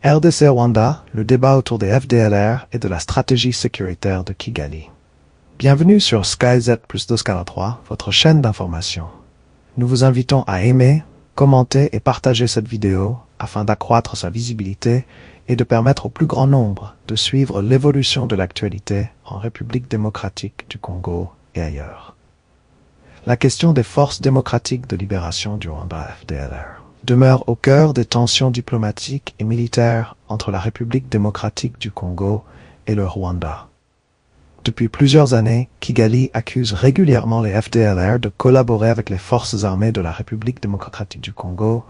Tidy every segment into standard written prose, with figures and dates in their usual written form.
RDC-Rwanda, le débat autour des FDLR et de la stratégie sécuritaire de Kigali. Bienvenue sur SkyZ plus 243, votre chaîne d'information. Nous vous invitons à aimer, commenter et partager cette vidéo afin d'accroître sa visibilité et de permettre au plus grand nombre de suivre l'évolution de l'actualité en République démocratique du Congo et ailleurs. La question des forces démocratiques de libération du Rwanda FDLR demeure au cœur des tensions diplomatiques et militaires entre la République démocratique du Congo et le Rwanda. Depuis plusieurs années, Kigali accuse régulièrement les FDLR de collaborer avec les forces armées de la République démocratique du Congo,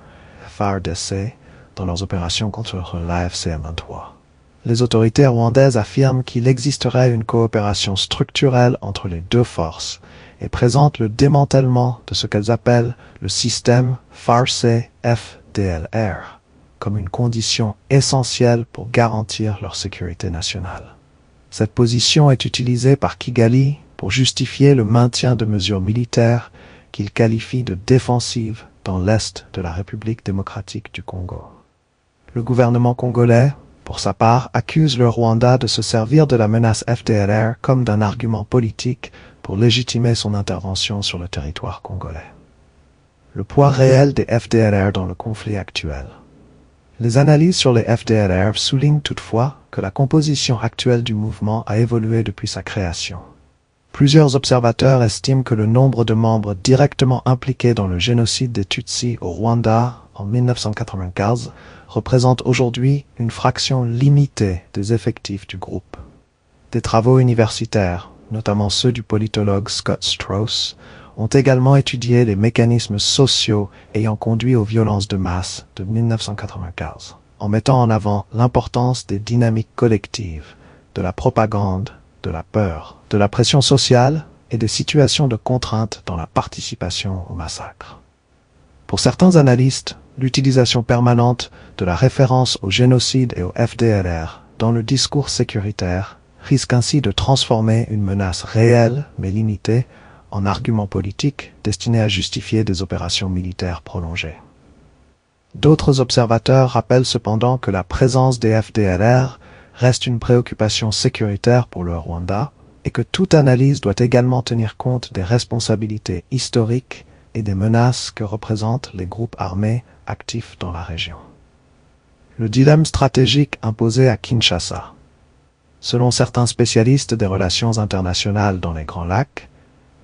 FARDC, dans leurs opérations contre l'AFC M23. Les autorités rwandaises affirment qu'il existerait une coopération structurelle entre les deux forces et présentent le démantèlement de ce qu'elles appellent le système FARC-FDLR comme une condition essentielle pour garantir leur sécurité nationale. Cette position est utilisée par Kigali pour justifier le maintien de mesures militaires qu'il qualifie de défensives dans l'est de la République démocratique du Congo. Le gouvernement congolais, pour sa part, accuse le Rwanda de se servir de la menace FDLR comme d'un argument politique pour légitimer son intervention sur le territoire congolais. Le poids réel des FDLR dans le conflit actuel. Les analyses sur les FDLR soulignent toutefois que la composition actuelle du mouvement a évolué depuis sa création. Plusieurs observateurs estiment que le nombre de membres directement impliqués dans le génocide des Tutsis au Rwanda en 1995 représente aujourd'hui une fraction limitée des effectifs du groupe. Des travaux universitaires, notamment ceux du politologue Scott Strauss, ont également étudié les mécanismes sociaux ayant conduit aux violences de masse de 1995, en mettant en avant l'importance des dynamiques collectives, de la propagande, de la peur, de la pression sociale et des situations de contrainte dans la participation au massacre. Pour certains analystes, l'utilisation permanente de la référence au génocide et au FDLR dans le discours sécuritaire risque ainsi de transformer une menace réelle mais limitée en argument politique destiné à justifier des opérations militaires prolongées. D'autres observateurs rappellent cependant que la présence des FDLR reste une préoccupation sécuritaire pour le Rwanda et que toute analyse doit également tenir compte des responsabilités historiques et des menaces que représentent les groupes armés actifs dans la région. Le dilemme stratégique imposé à Kinshasa. Selon certains spécialistes des relations internationales dans les Grands Lacs,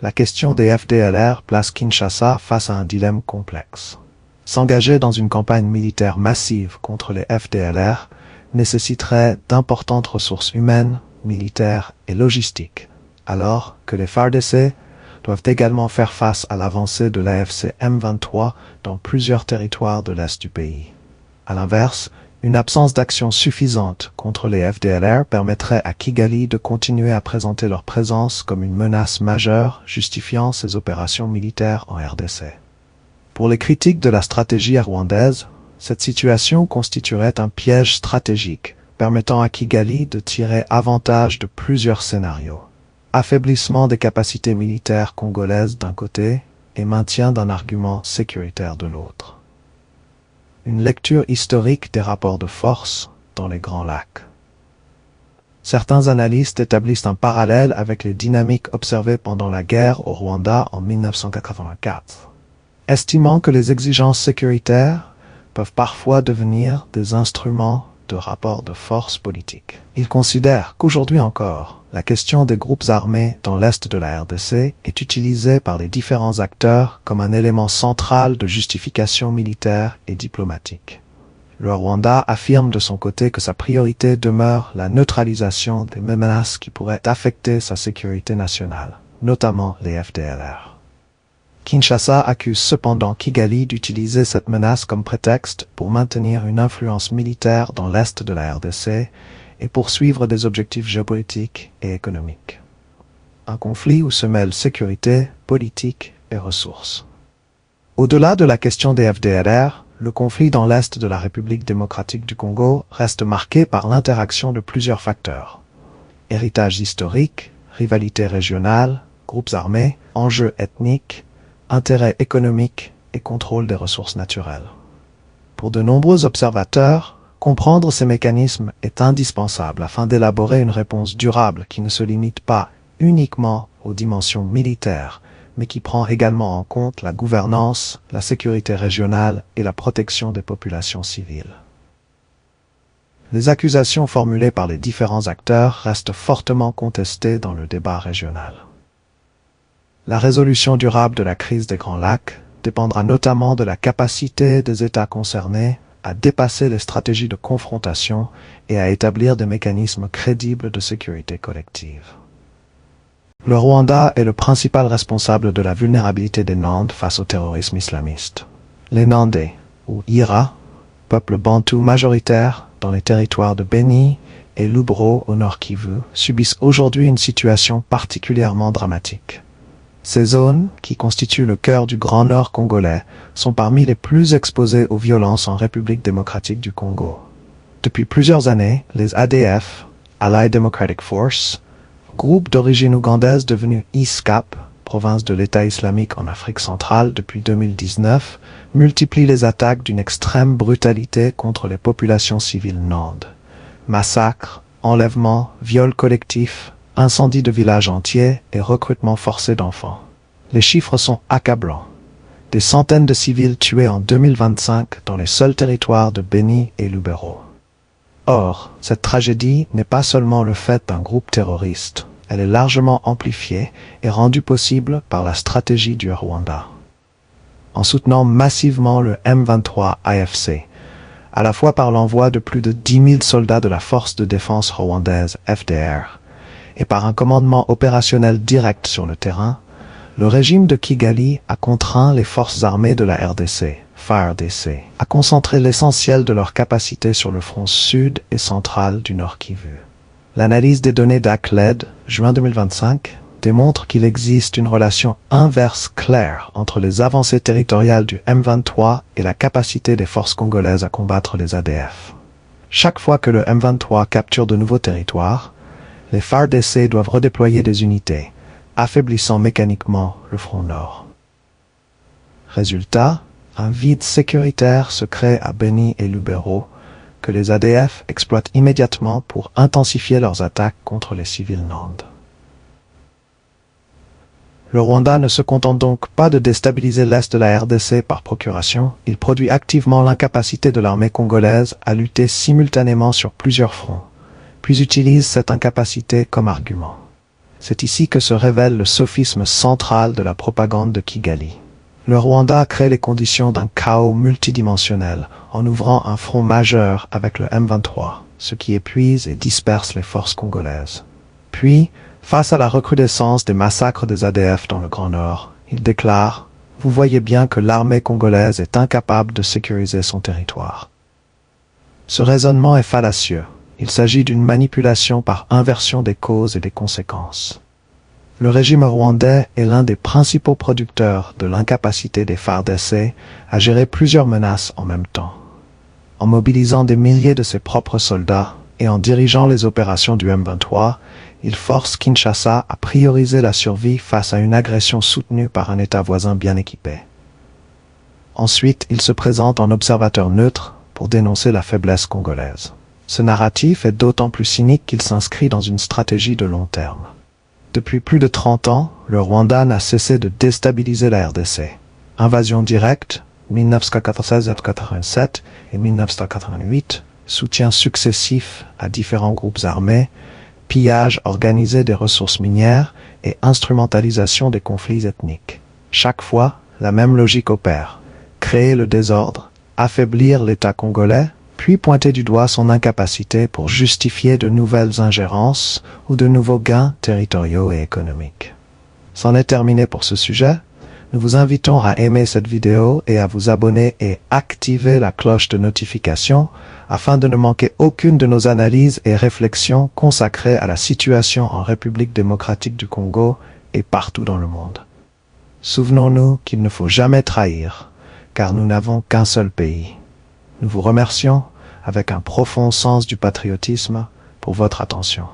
la question des FDLR place Kinshasa face à un dilemme complexe. S'engager dans une campagne militaire massive contre les FDLR nécessiterait d'importantes ressources humaines, militaires et logistiques, alors que les FARDC doivent également faire face à l'avancée de l'AFC M23 dans plusieurs territoires de l'est du pays. À l'inverse, une absence d'action suffisante contre les FDLR permettrait à Kigali de continuer à présenter leur présence comme une menace majeure justifiant ses opérations militaires en RDC. Pour les critiques de la stratégie rwandaise, cette situation constituerait un piège stratégique permettant à Kigali de tirer avantage de plusieurs scénarios. Affaiblissement des capacités militaires congolaises d'un côté et maintien d'un argument sécuritaire de l'autre. Une lecture historique des rapports de force dans les Grands Lacs. Certains analystes établissent un parallèle avec les dynamiques observées pendant la guerre au Rwanda en 1984, estimant que les exigences sécuritaires peuvent parfois devenir des instruments de rapports de force politique. Ils considèrent qu'aujourd'hui encore, la question des groupes armés dans l'est de la RDC est utilisée par les différents acteurs comme un élément central de justification militaire et diplomatique. Le Rwanda affirme de son côté que sa priorité demeure la neutralisation des menaces qui pourraient affecter sa sécurité nationale, notamment les FDLR. Kinshasa accuse cependant Kigali d'utiliser cette menace comme prétexte pour maintenir une influence militaire dans l'est de la RDC et poursuivre des objectifs géopolitiques et économiques. Un conflit où se mêlent sécurité, politique et ressources. Au-delà de la question des FDLR, le conflit dans l'est de la République démocratique du Congo reste marqué par l'interaction de plusieurs facteurs. Héritage historique, rivalité régionale, groupes armés, enjeux ethniques, intérêts économiques et contrôle des ressources naturelles. Pour de nombreux observateurs, Comprendre ces mécanismes est indispensable afin d'élaborer une réponse durable qui ne se limite pas uniquement aux dimensions militaires, mais qui prend également en compte la gouvernance, la sécurité régionale et la protection des populations civiles. Les accusations formulées par les différents acteurs restent fortement contestées dans le débat régional. La résolution durable de la crise des Grands Lacs dépendra notamment de la capacité des États concernés à dépasser les stratégies de confrontation et à établir des mécanismes crédibles de sécurité collective. Le Rwanda est le principal responsable de la vulnérabilité des Nandes face au terrorisme islamiste. Les Nandais, ou Ira, peuple bantou majoritaire dans les territoires de Beni et Lubero au nord Kivu, subissent aujourd'hui une situation particulièrement dramatique. Ces zones, qui constituent le cœur du Grand Nord congolais, sont parmi les plus exposées aux violences en République démocratique du Congo. Depuis plusieurs années, les ADF, Allied Democratic Force, groupe d'origine ougandaise devenu ISCAP, province de l'État islamique en Afrique centrale depuis 2019, multiplient les attaques d'une extrême brutalité contre les populations civiles nandes. Massacres, enlèvements, viols collectifs, incendies de villages entiers et recrutement forcé d'enfants. Les chiffres sont accablants. Des centaines de civils tués en 2025 dans les seuls territoires de Beni et Lubero. Or, cette tragédie n'est pas seulement le fait d'un groupe terroriste. Elle est largement amplifiée et rendue possible par la stratégie du Rwanda. En soutenant massivement le M23 AFC, à la fois par l'envoi de plus de 10 000 soldats de la force de défense rwandaise FDR, et par un commandement opérationnel direct sur le terrain, le régime de Kigali a contraint les forces armées de la RDC, FARDC, à concentrer l'essentiel de leurs capacités sur le front sud et central du Nord Kivu. L'analyse des données d'ACLED, juin 2025, démontre qu'il existe une relation inverse claire entre les avancées territoriales du M23 et la capacité des forces congolaises à combattre les ADF. Chaque fois que le M23 capture de nouveaux territoires, les FARDC doivent redéployer des unités, affaiblissant mécaniquement le front nord. Résultat, un vide sécuritaire se crée à Beni et Lubero, que les ADF exploitent immédiatement pour intensifier leurs attaques contre les civils nandes. Le Rwanda ne se contente donc pas de déstabiliser l'est de la RDC par procuration, il produit activement l'incapacité de l'armée congolaise à lutter simultanément sur plusieurs fronts, puis utilise cette incapacité comme argument. C'est ici que se révèle le sophisme central de la propagande de Kigali. Le Rwanda crée les conditions d'un chaos multidimensionnel en ouvrant un front majeur avec le M23, ce qui épuise et disperse les forces congolaises. Puis, face à la recrudescence des massacres des ADF dans le Grand Nord, il déclare « Vous voyez bien que l'armée congolaise est incapable de sécuriser son territoire. » Ce raisonnement est fallacieux. Il s'agit d'une manipulation par inversion des causes et des conséquences. Le régime rwandais est l'un des principaux producteurs de l'incapacité des FARDC à gérer plusieurs menaces en même temps. En mobilisant des milliers de ses propres soldats et en dirigeant les opérations du M23, il force Kinshasa à prioriser la survie face à une agression soutenue par un État voisin bien équipé. Ensuite, il se présente en observateur neutre pour dénoncer la faiblesse congolaise. Ce narratif est d'autant plus cynique qu'il s'inscrit dans une stratégie de long terme. Depuis plus de 30 ans, le Rwanda n'a cessé de déstabiliser la RDC. Invasion directe, 1996-87 et 1988, soutien successif à différents groupes armés, pillage organisé des ressources minières et instrumentalisation des conflits ethniques. Chaque fois, la même logique opère. Créer le désordre, affaiblir l'État congolais, puis pointer du doigt son incapacité pour justifier de nouvelles ingérences ou de nouveaux gains territoriaux et économiques. C'en est terminé pour ce sujet. Nous vous invitons à aimer cette vidéo et à vous abonner et activer la cloche de notification afin de ne manquer aucune de nos analyses et réflexions consacrées à la situation en République démocratique du Congo et partout dans le monde. Souvenons-nous qu'il ne faut jamais trahir, car nous n'avons qu'un seul pays. Nous vous remercions avec un profond sens du patriotisme pour votre attention.